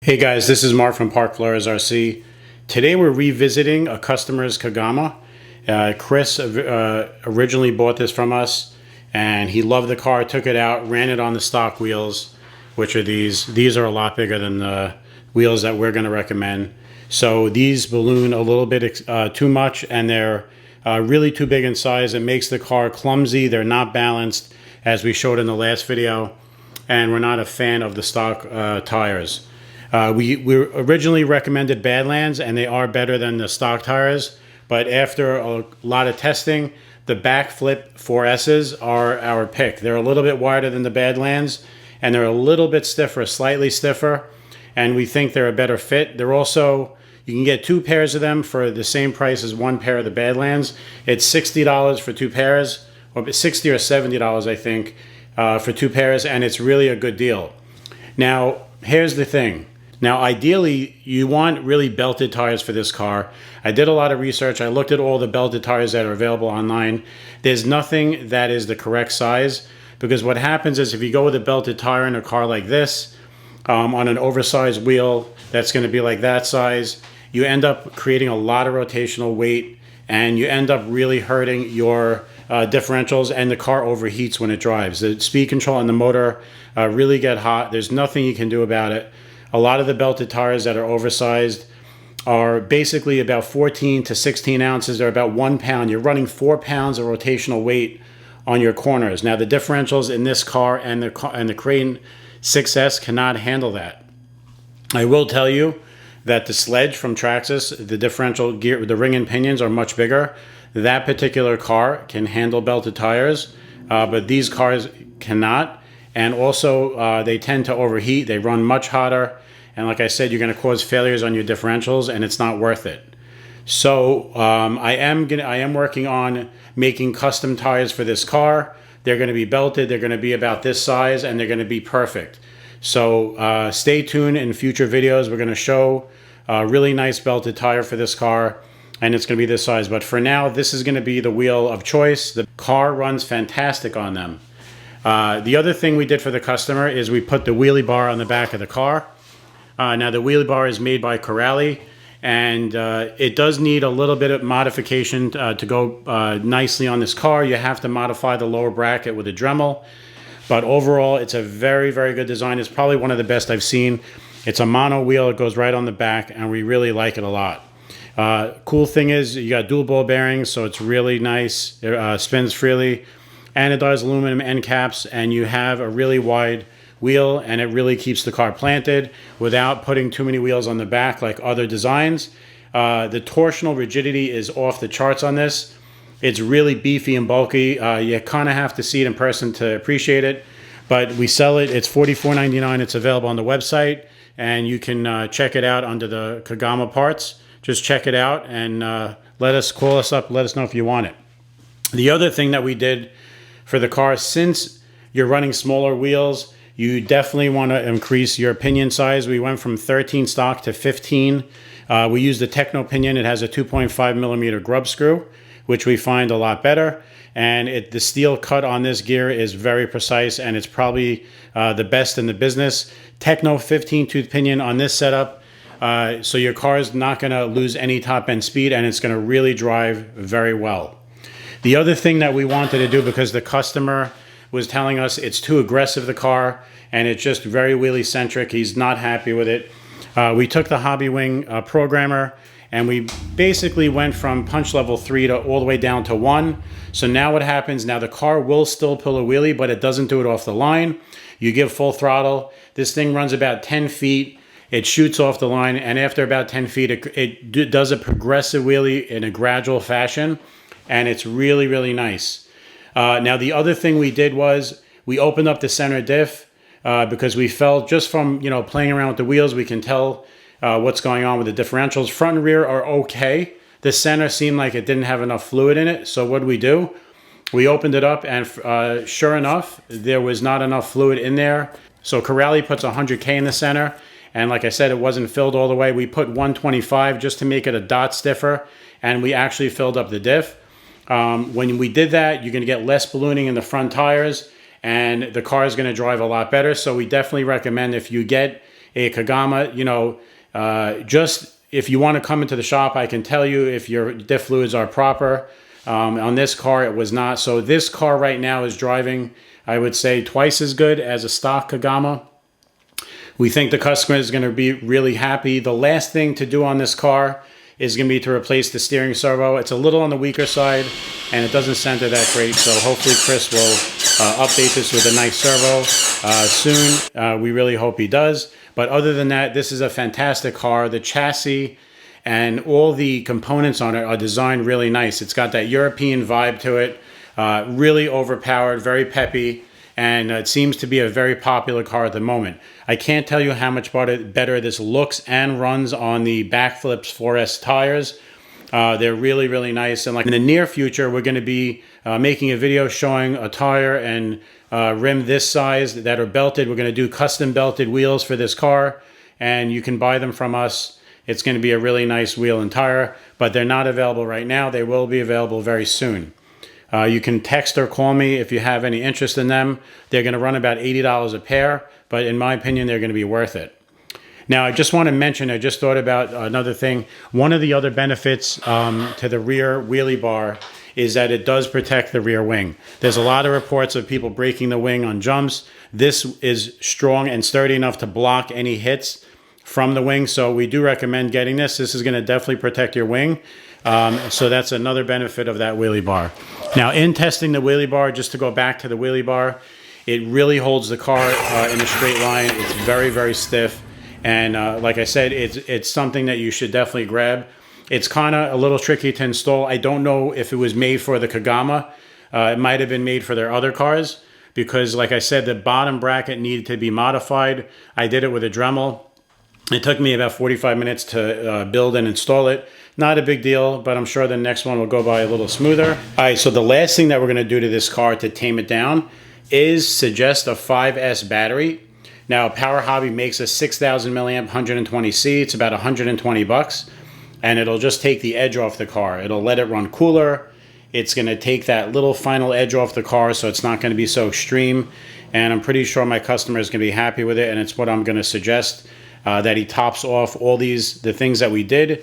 Hey guys, this is Mark from Park Flores RC. Today we're revisiting a customer's KAGAMA. Chris originally bought this from us and he loved the car, took it out, ran it on the stock wheels, which are these. These are a lot bigger than the wheels that we're going to recommend. So these balloon a little bit too much and they're really too big in size. It makes the car clumsy. They're not balanced as we showed in the last video, and we're not a fan of the stock tires. We originally recommended Badlands, and they are better than the stock tires. But after a lot of testing, the backflip 4S's are our pick. They're a little bit wider than the Badlands, and they're a little bit stiffer, slightly stiffer. And we think they're a better fit. They're also, you can get 2 pairs of them for the same price as 1 pair of the Badlands. It's $60 for 2 pairs, or $60 or $70, I think, for 2 pairs, and it's really a good deal. Now, here's the thing. Now, ideally, you want really belted tires for this car. I did a lot of research. I looked at all the belted tires that are available online. There's nothing that is the correct size, because what happens is if you go with a belted tire in a car like this, on an oversized wheel that's going to be like that size, you end up creating a lot of rotational weight, and you end up really hurting your differentials, and the car overheats when it drives. The speed control and the motor really get hot. There's nothing you can do about it. A lot of the belted tires that are oversized are basically about 14 to 16 ounces. They're about 1 pound. You're running 4 pounds of rotational weight on your corners. Now, the differentials in this car and the Crane 6S cannot handle that. I will tell you that the Sledge from Traxxas, the differential gear, the ring and pinions are much bigger. That particular car can handle belted tires, but these cars cannot. And also, they tend to overheat. They run much hotter. And like I said, you're going to cause failures on your differentials, and it's not worth it. So I am working on making custom tires for this car. They're going to be belted. They're going to be about this size, and they're going to be perfect. So stay tuned in future videos. We're going to show a really nice belted tire for this car, and it's going to be this size. But for now, this is going to be the wheel of choice. The car runs fantastic on them. The other thing we did for the customer is we put the wheelie bar on the back of the car. Now the wheelie bar is made by Kaggy, and it does need a little bit of modification to go nicely on this car. You have to modify the lower bracket with a Dremel, but overall it's a very, very good design. It's probably one of the best I've seen. It's a mono wheel. It goes right on the back, and we really like it a lot. Cool thing is you got dual ball bearings, so it's really nice. It spins freely. Anodized aluminum end caps, and you have a really wide wheel, and it really keeps the car planted without putting too many wheels on the back like other designs. The torsional rigidity is off the charts on this. It's really beefy and bulky. You kind of have to see it in person to appreciate it, but we sell it. It's $44.99. It's available on the website, and you can check it out under the KAGAMA parts. Just check it out and call us up, let us know if you want it. The other thing that we did for the car, since you're running smaller wheels, you definitely want to increase your pinion size. We went from 13 stock to 15. We used the Techno pinion. It has a 2.5 millimeter grub screw, which we find a lot better. And the steel cut on this gear is very precise, and it's probably the best in the business. Techno 15 tooth pinion on this setup. So your car is not going to lose any top end speed, and it's going to really drive very well. The other thing that we wanted to do, because the customer was telling us it's too aggressive, the car, and it's just very wheelie centric. He's not happy with it. We took the Hobby Wing programmer, and we basically went from punch level 3 to all the way down to 1. So now what happens, now the car will still pull a wheelie, but it doesn't do it off the line. You give full throttle. This thing runs about 10 feet. It shoots off the line, and after about 10 feet, it does a progressive wheelie in a gradual fashion. And it's really, really nice. Now, the other thing we did was we opened up the center diff because we felt just from playing around with the wheels, we can tell what's going on with the differentials. Front and rear are okay. The center seemed like it didn't have enough fluid in it. So what did we do? We opened it up, and sure enough, there was not enough fluid in there. So Kaggy puts 100K in the center. And like I said, it wasn't filled all the way. We put 125 just to make it a dot stiffer. And we actually filled up the diff. When we did that, you're going to get less ballooning in the front tires, and the car is going to drive a lot better. So we definitely recommend, if you get a Kagama, you know, just if you want to come into the shop, I can tell you if your diff fluids are proper. On this car, it was not. So this car right now is driving, I would say, twice as good as a stock Kagama. We think the customer is going to be really happy. The last thing to do on this car is going to be to replace the steering servo. It's a little on the weaker side, and it doesn't center that great. So hopefully Chris will update this with a nice servo soon. We really hope he does. But other than that, this is a fantastic car. The chassis and all the components on it are designed really nice. It's got that European vibe to it, really overpowered, very peppy, and it seems to be a very popular car at the moment. I can't tell you how much better this looks and runs on the Backflips 4S tires. They're really, really nice. And like in the near future, we're going to be making a video showing a tire and rim this size that are belted. We're going to do custom belted wheels for this car, and you can buy them from us. It's going to be a really nice wheel and tire, but they're not available right now. They will be available very soon. You can text or call me if you have any interest in them. They're going to run about $80 a pair, but in my opinion, they're going to be worth it. Now, I just want to mention, I just thought about another thing. One of the other benefits to the rear wheelie bar is that it does protect the rear wing. There's a lot of reports of people breaking the wing on jumps. This is strong and sturdy enough to block any hits from the wing, so we do recommend getting this. This is going to definitely protect your wing. So that's another benefit of that wheelie bar. Now, in testing the wheelie bar, just to go back to the wheelie bar, it really holds the car in a straight line. It's very, very stiff. And like I said, it's something that you should definitely grab. It's kind of a little tricky to install. I don't know if it was made for the Kagama. It might have been made for their other cars because, like I said, the bottom bracket needed to be modified. I did it with a Dremel. It took me about 45 minutes to build and install it. Not a big deal, but I'm sure the next one will go by a little smoother. All right, so the last thing that we're going to do to this car to tame it down is suggest a 5S battery. Now, Power Hobby makes a 6,000 milliamp 120C. It's about 120 bucks, and it'll just take the edge off the car. It'll let it run cooler. It's going to take that little final edge off the car, so it's not going to be so extreme. And I'm pretty sure my customer is going to be happy with it, and it's what I'm going to suggest. That he tops off all the things that we did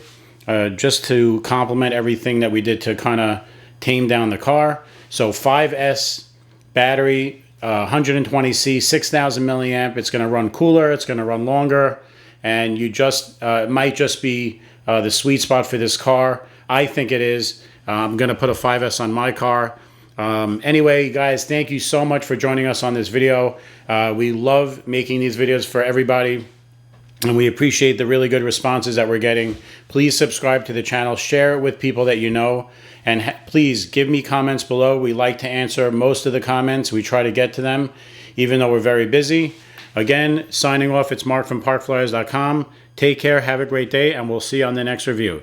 just to complement everything that we did to kind of tame down the car. So 5S battery, 120C, 6,000 milliamp. It's going to run cooler. It's going to run longer. And you just, it might just be the sweet spot for this car. I think it is. I'm going to put a 5S on my car. Anyway, guys, thank you so much for joining us on this video. We love making these videos for everybody, and we appreciate the really good responses that we're getting. Please subscribe to the channel, share it with people that you know, and please give me comments below. We like to answer most of the comments. We try to get to them, even though we're very busy. Again, signing off, it's Mark from parkflyers.com. Take care, have a great day, and we'll see you on the next review.